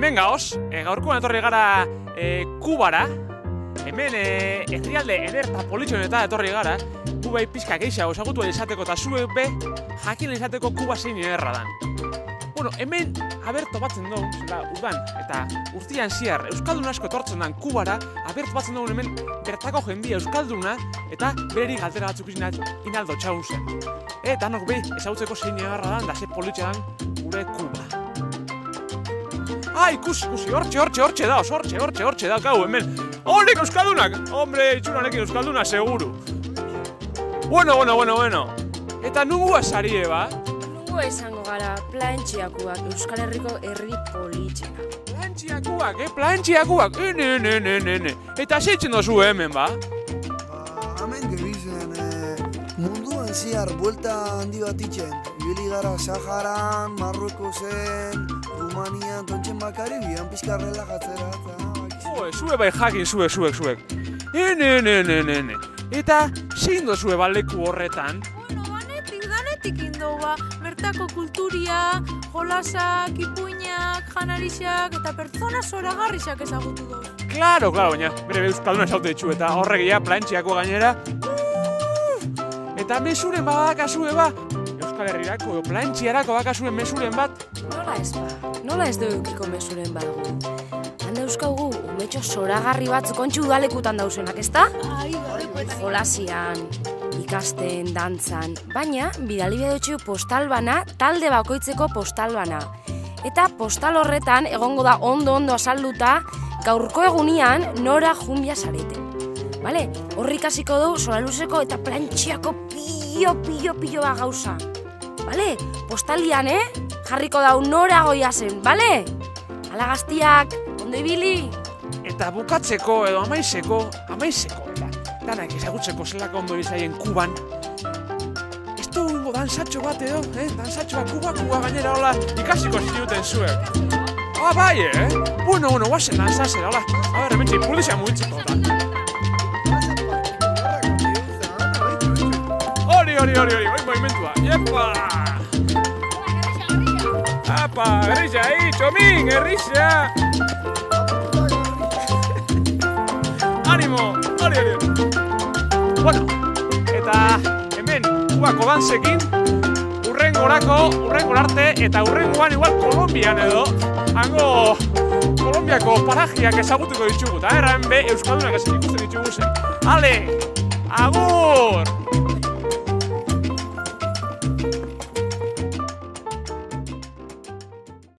hemen gaoz, gaurkoan etorri gara Kubara. Hemen herrialde eder eta politxonetan etorri gara. Kubai pixka gehiago ezagutu izateko eta zuek be jakin izateko Kuba zein ederra dan. Bueno, hemen aberto batzen dugu, udan, eta urtean ziar Euskaldun asko etortzen dan Kubara, aberto batzen dugu hemen bertako jendia Euskalduna eta bereri galdera batzuk inaldo txagun zen. Eta nok be ezagutzeko zein ederra dan da ze politxe dan gure Kuba. Ikusi, hortxe da, gau, hemen. Honek Euskaldunak! Hombre, itxuranekin Euskalduna, seguru. Bueno. Eta nungu asarie, ba? Nungu esango gara plantxiakuak, Euskal Herriko herri politxena. Plantxiakuak? Ne. Eta zeitzen dozu hemen, ba? Hemen gebizen, munduan ziar buelta handi bat itxen. Ibili gara Saharan, Marruekosen, Rumanian, tontxen bakaribian, pixka relajatzera eta... Zue bai jakin, zuek. Ne. Eta zein dozue leku horretan? Bueno, danetik indo ba, bertako kulturia, jolasak, ipuinak, janarixak eta pertsona zoragarrixak ezagutu doz. Claro, baina bere Euskalduna esaute ditxu eta horregia plantxiako gainera. Eta mesuren badakazue ba, Euskal Herrirako edo plantxiarako bakazuen mesuren bat. Nola ez edukiko mesuren badugu? Handa euskaugu, umetxo zoragarri batzuk ontsi udalekutan dauzenak, ezta? Jolasian, ikasten, dantzan, baina bidali behar postal bana, talde bakoitzeko postal bana. Eta postal horretan egongo da ondo azalduta gaurko egunian nora junbia zareten. Bale, horri ikasiko du Solaluzeko eta plantxiako pilo bat gauza. Bale, postaldian, jarriko dau nora goia zen, bale? Ala gaztiak, ondo ibili? Eta bukatzeko edo amaizeko, eta danak ezagutzeko zelako ondo bizaien Kuban. Ez dugu dansatxo bat edo, dansatxoa Kuba gainera hola ikasiko zinuten zuek. Bai, Bueno, guazen dansazen, hola. A ber, hemen txipulizia mugitzeko, da. Hori, movimentua. Iepa! Apa, gerrisa, txomin, gerrisa! Animo, hori. Bueno, eta hemen Kubako dansekin, urrengo arte, eta urrengoan igual Kolombian edo, hango Kolombiako parajiak ezagutuko ditugu, eta erran be Euskaldunak ezagutuko ditugu zen. Ale, agur!